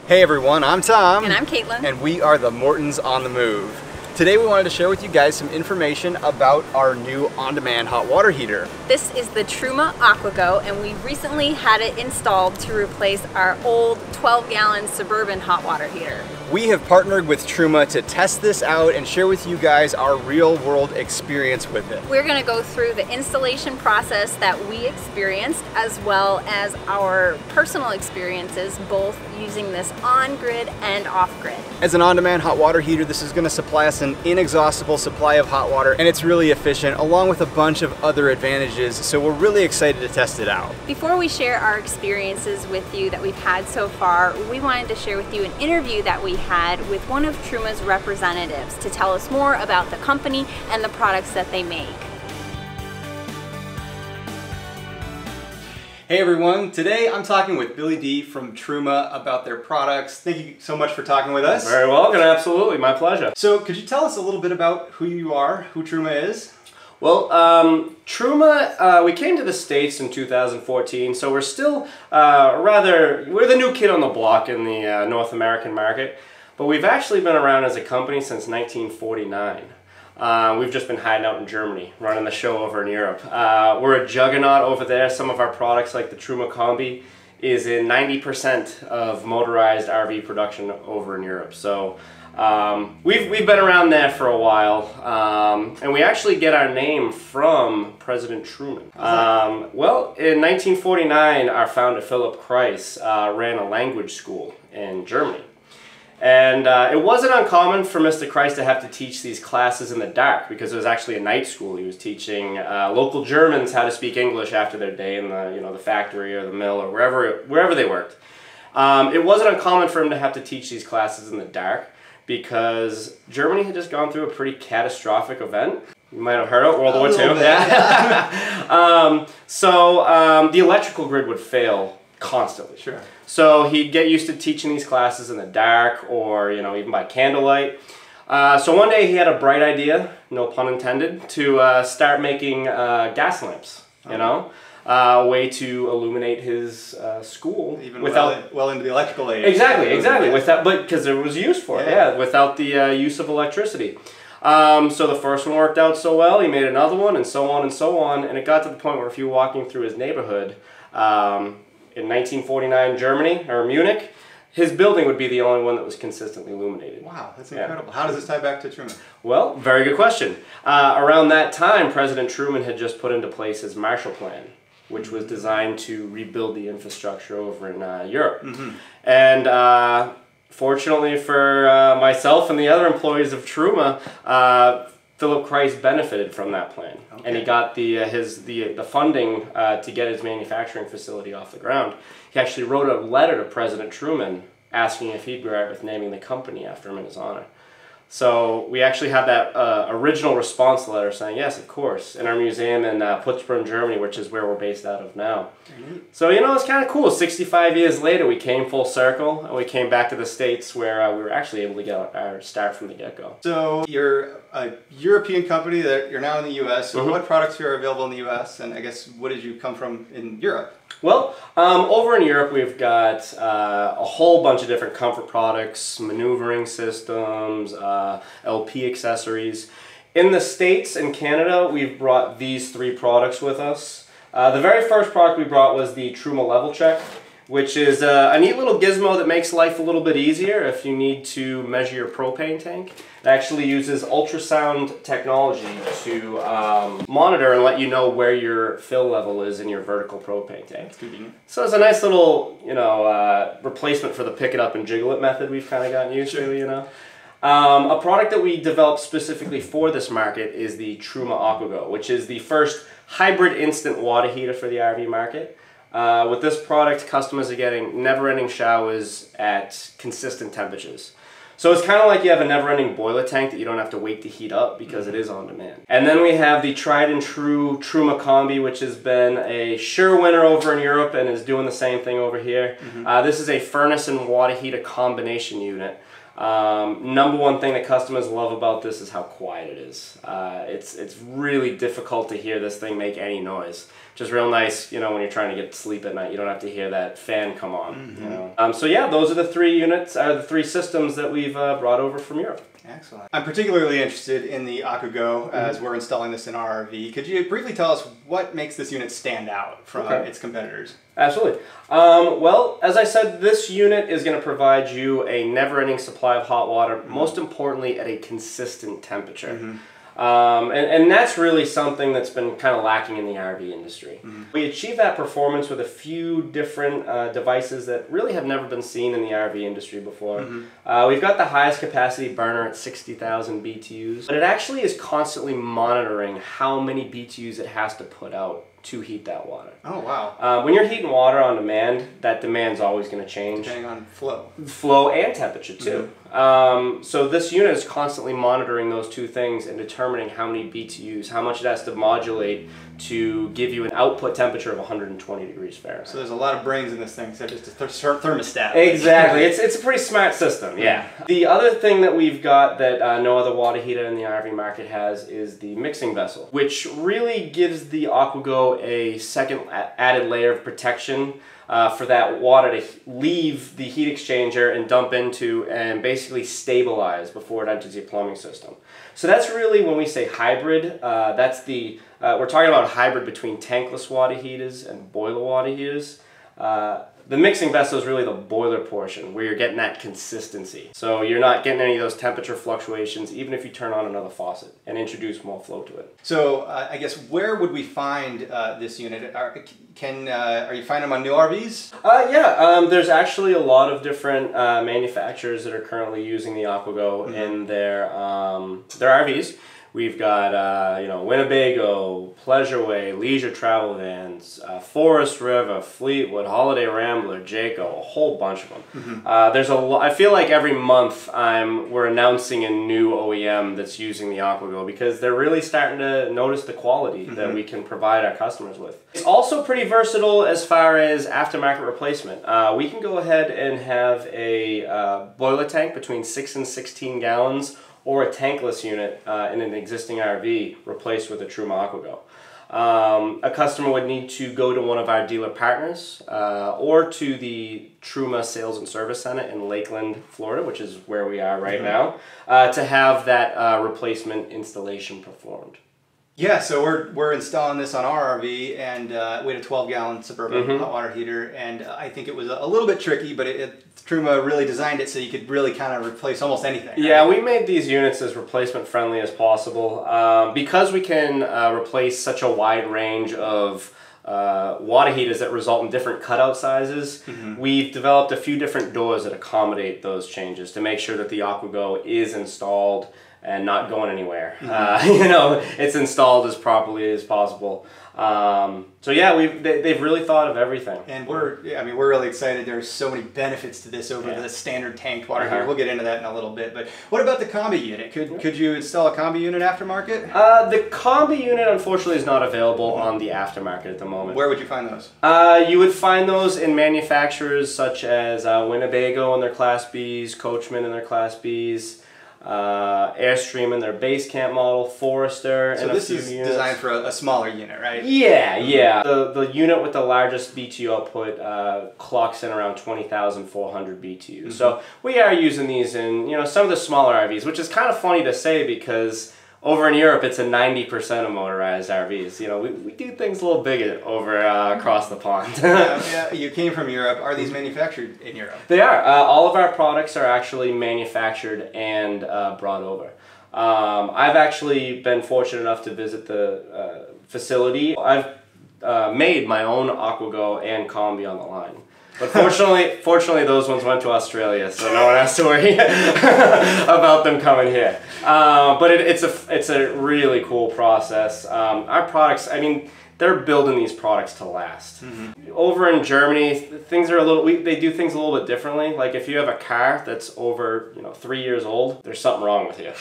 Hey everyone, I'm Tom. And I'm Caitlin. And we are the Mortons on the Move. Today we wanted to share with you guys some information about our new on-demand hot water heater. This is the Truma AquaGo, and we recently had it installed to replace our old 12-gallon Suburban hot water heater. We have partnered with Truma to test this out and share with you guys our real-world experience with it. We're going to go through the installation process that we experienced, as well as our personal experiences, both using this on-grid and off-grid. As an on-demand hot water heater, this is going to supply us an inexhaustible supply of hot water, and it's really efficient, along with a bunch of other advantages, so we're really excited to test it out. Before we share our experiences with you that we've had so far, we wanted to share with you an interview that we had with one of Truma's representatives to tell us more about the company and the products that they make. Hey everyone, today I'm talking with Billy D from Truma about their products. Thank you so much for talking with us. Very welcome, absolutely, my pleasure. So could you tell us a little bit about who you are, who Truma is? Well, Truma, we came to the States in 2014, so we're still we're the new kid on the block in the North American market, but we've actually been around as a company since 1949. We've just been hiding out in Germany, running the show over in Europe. We're a juggernaut over there. Some of our products, like the Truma Combi, is in 90% of motorized RV production over in Europe. So we've been around there for a while, and we actually get our name from President Truman. Well, in 1949, our founder, Philip Kreis, ran a language school in Germany. And it wasn't uncommon for Mr. Kreis to have to teach these classes in the dark, because it was actually a night school. He was teaching local Germans how to speak English after their day in the the factory or the mill or wherever they worked. It wasn't uncommon for him to have to teach these classes in the dark, because Germany had just gone through a pretty catastrophic event. You might have heard of World War II. Yeah. So the electrical grid would fail constantly. Sure. So he'd get used to teaching these classes in the dark, or even by candlelight. So one day he had a bright idea, no pun intended, to start making gas lamps. A way to illuminate his school. Even without well into the electrical age. Exactly. Without, but because there was use for it. Without the use of electricity. So the first one worked out so well, he made another one, and so on and so on, and it got to the point where if you were walking through his neighborhood, in 1949 Germany, or Munich, his building would be the only one that was consistently illuminated. Wow, that's incredible. How does this tie back to Truman? Well, very good question. Around that time, President Truman had just put into place his Marshall Plan, which was designed to rebuild the infrastructure over in Europe. Mm-hmm. And fortunately for myself and the other employees of Truma, Philip Kreis benefited from that plan, and he got the funding to get his manufacturing facility off the ground. He actually wrote a letter to President Truman asking if he'd be right with naming the company after him in his honor. So we actually have that original response letter saying, yes, of course, in our museum in Putzbrunn, Germany, which is where we're based out of now. So, it's kind of cool. 65 years later, we came full circle, and we came back to the States, where we were actually able to get our start from the get-go. So you're a European company that you're now in the U.S. So what products are available in the U.S., and I guess what did you come from in Europe? Well, over in Europe, we've got a whole bunch of different comfort products, maneuvering systems, LP accessories. In the States and Canada, we've brought these three products with us. The very first product we brought was the Truma Level Check, which is a neat little gizmo that makes life a little bit easier if you need to measure your propane tank. It actually uses ultrasound technology to monitor and let you know where your fill level is in your vertical propane tank. That's convenient. So it's a nice little, replacement for the pick it up and jiggle it method we've kind of gotten used to, A product that we developed specifically for this market is the Truma AquaGo, which is the first hybrid instant water heater for the RV market. With this product, customers are getting never-ending showers at consistent temperatures. So it's kind of like you have a never-ending boiler tank that you don't have to wait to heat up, because it is on demand. And then we have the tried and true Truma Combi, which has been a sure winner over in Europe and is doing the same thing over here. This is a furnace and water heater combination unit. Number one thing that customers love about this is how quiet it is. It's really difficult to hear this thing make any noise. Just real nice, you know, when you're trying to get to sleep at night, you don't have to hear that fan come on. You know? So yeah, those are the three units, the three systems that we've brought over from Europe. Excellent. I'm particularly interested in the AquaGo as we're installing this in our RV. Could you briefly tell us what makes this unit stand out from its competitors? Absolutely. Well, as I said, this unit is going to provide you a never-ending supply of hot water, most importantly at a consistent temperature. And that's really something that's been kind of lacking in the RV industry. We achieve that performance with a few different devices that really have never been seen in the RV industry before. We've got the highest capacity burner at 60,000 BTUs, but it actually is constantly monitoring how many BTUs it has to put out to heat that water. Oh, wow. When you're heating water on demand, that demand's always going to change. Depending on flow. Flow and temperature, too. So this unit is constantly monitoring those two things and determining how many BTUs, how much it has to modulate to give you an output temperature of 120 degrees Fahrenheit. So there's a lot of brains in this thing, except just a thermostat. Exactly. It's a pretty smart system, yeah. The other thing that we've got that no other water heater in the RV market has is the mixing vessel, which really gives the AquaGo a second added layer of protection for that water to leave the heat exchanger and dump into and basically stabilize before it enters your plumbing system. So that's really, when we say hybrid, that's the we're talking about a hybrid between tankless water heaters and boiler water heaters. The mixing vessel is really the boiler portion where you're getting that consistency. So you're not getting any of those temperature fluctuations even if you turn on another faucet and introduce more flow to it. So I guess where would we find this unit? Are you finding them on new RVs? Yeah, there's actually a lot of different manufacturers that are currently using the AquaGo in their RVs. We've got, you know, Winnebago, Pleasureway, Leisure Travel Vans, Forest River, Fleetwood, Holiday Rambler, Jayco, a whole bunch of them. There's a lot. I feel like every month we're announcing a new OEM that's using the AquaGo because they're really starting to notice the quality that we can provide our customers with. It's also pretty versatile as far as aftermarket replacement. We can go ahead and have a boiler tank between 6 and 16 gallons or a tankless unit in an existing RV replaced with a Truma AquaGo. A customer would need to go to one of our dealer partners or to the Truma Sales and Service Center in Lakeland, Florida, which is where we are right now, to have that replacement installation performed. Yeah, so we're installing this on our RV, and we had a 12-gallon Suburban hot water heater, and I think it was a little bit tricky, but Truma really designed it so you could really kind of replace almost anything. Right? Yeah, we made these units as replacement friendly as possible. Because we can replace such a wide range of water heaters that result in different cutout sizes, we've developed a few different doors that accommodate those changes to make sure that the AquaGo is installed and not going anywhere. You know, it's installed as properly as possible. So yeah, they've really thought of everything. And we're really excited. There's so many benefits to this over the standard tanked water heater. We'll get into that in a little bit. But what about the combi unit? Could you install a combi unit aftermarket? The combi unit unfortunately is not available on the aftermarket at the moment. Where would you find those? You would find those in manufacturers such as Winnebago in their Class Bs, Coachman in their Class Bs, Airstream in their base camp model, Forester, so and this is designed for a smaller unit, right? Yeah. The unit with the largest BTU output clocks in around 20,400 BTU. So we are using these in some of the smaller RVs, which is kind of funny to say because over in Europe it's a 90% of motorized RVs. We do things a little bigger over across the pond. Yeah, you came from Europe. Are these manufactured in Europe? They are. All of our products are actually manufactured and brought over. I've actually been fortunate enough to visit the facility. I've made my own AquaGo and Combi on the line. But fortunately, those ones went to Australia, so no one has to worry about them coming here. But it's a really cool process. Our products, they're building these products to last. Over in Germany, things are they do things a little bit differently. Like if you have a car that's over 3 years old, there's something wrong with you,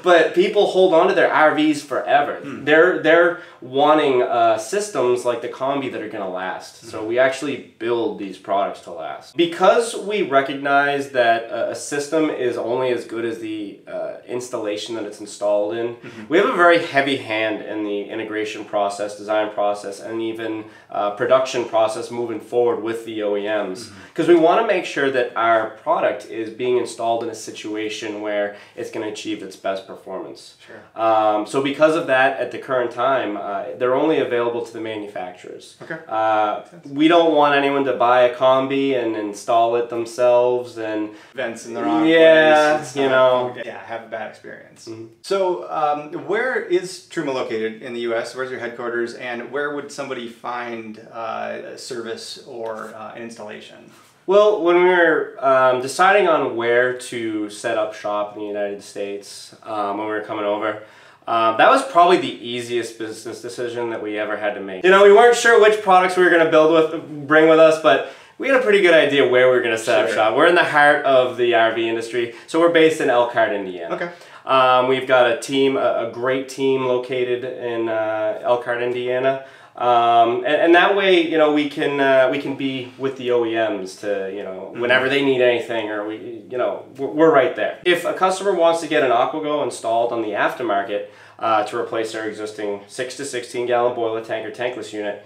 But people hold on to their RVs forever. They're wanting systems like the Combi that are going to last. So we actually build these products to last. Because we recognize that a system is only as good as the installation that it's installed in, we have a very heavy hand in the integration process, design process, and even production process moving forward with the OEMs. Because we want to make sure that our product is being installed in a situation where it's going to achieve its best performance. Sure. So because of that, at the current time, they're only available to the manufacturers. Okay. We don't want anyone to buy a Combi and install it themselves and vents in the wrong place. Have a bad experience. So where is Truma located in the US? Where's your headquarters, and where would somebody find a service or an installation? Well, when we were deciding on where to set up shop in the United States, when we were coming over, that was probably the easiest business decision that we ever had to make. We weren't sure which products we were going to bring with us, but we had a pretty good idea where we were going to set up shop. We're in the heart of the RV industry, so we're based in Elkhart, Indiana. Okay. We've got a great team located in Elkhart, Indiana. And that way, we can be with the OEMs to, whenever they need anything, or we're right there. If a customer wants to get an AquaGo installed on the aftermarket to replace their existing 6 to 16 gallon boiler tank or tankless unit,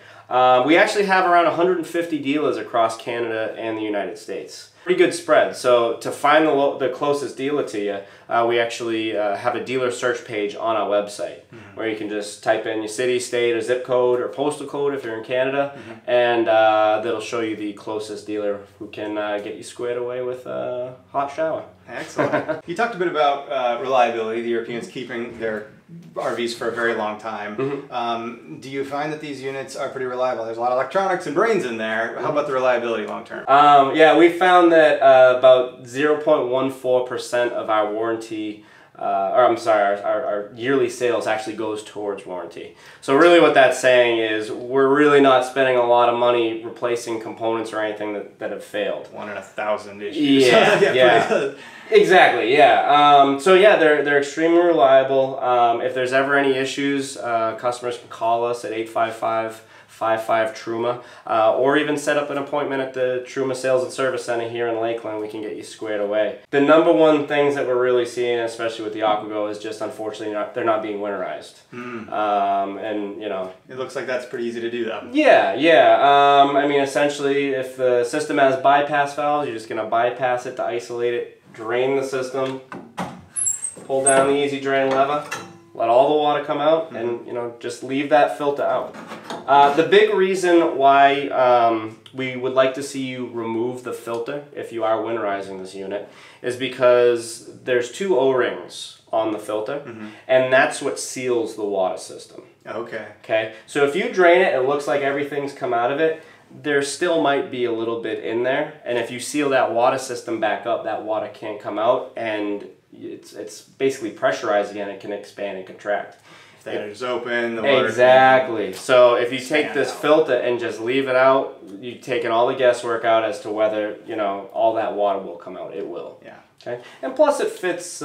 we actually have around 150 dealers across Canada and the United States. Pretty good spread. So to find the closest dealer to you, we actually have a dealer search page on our website where you can just type in your city, state, or zip code, or postal code if you're in Canada, and that'll show you the closest dealer who can get you squared away with a hot shower. Excellent. You talked a bit about reliability, the Europeans keeping their RVs for a very long time. Do you find that these units are pretty reliable? There's a lot of electronics and brains in there. How about the reliability long term? Yeah, we found that about 0.14% of our warranty, our yearly sales actually goes towards warranty. So really what that's saying is we're really not spending a lot of money replacing components or anything that have failed. 1 in 1,000 issues. Yeah. Exactly, yeah. So yeah, they're extremely reliable. If there's ever any issues, customers can call us at 855-55-TRUMA, or even set up an appointment at the Truma Sales and Service Center here in Lakeland. We can get you squared away. The number one things that we're really seeing, especially with the AquaGo, is just unfortunately they're not being winterized. And it looks like that's pretty easy to do though. Yeah. I mean, essentially, if the system has bypass valves, you're just gonna bypass it to isolate it. Drain the system, pull down the easy drain lever, let all the water come out, and just leave that filter out. The big reason why we would like to see you remove the filter if you are winterizing this unit is because there's 2 O-rings on the filter, and that's what seals the water system. Okay. So if you drain it, it looks like everything's come out of it. There still might be a little bit in there, and if you seal that water system back up, that water can't come out, and it's basically pressurized again. It can expand and contract. If that is open, the water exactly. So if you take this filter and just leave it out, you've taken all the guesswork out as to whether all that water will come out. It will. Yeah. Okay. And plus, it fits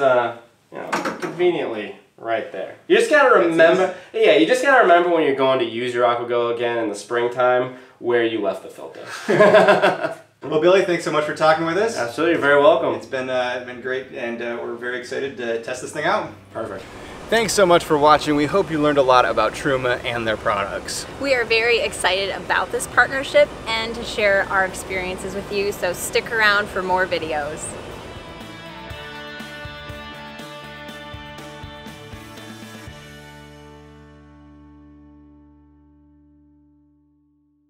conveniently right there. You just gotta remember. Yeah, you just gotta remember when you're going to use your AquaGo again in the springtime where you left the filter. Well, Billy, thanks so much for talking with us. Absolutely, you're very welcome. It's been great, and we're very excited to test this thing out. Perfect. Thanks so much for watching. We hope you learned a lot about Truma and their products. We are very excited about this partnership and to share our experiences with you, so stick around for more videos.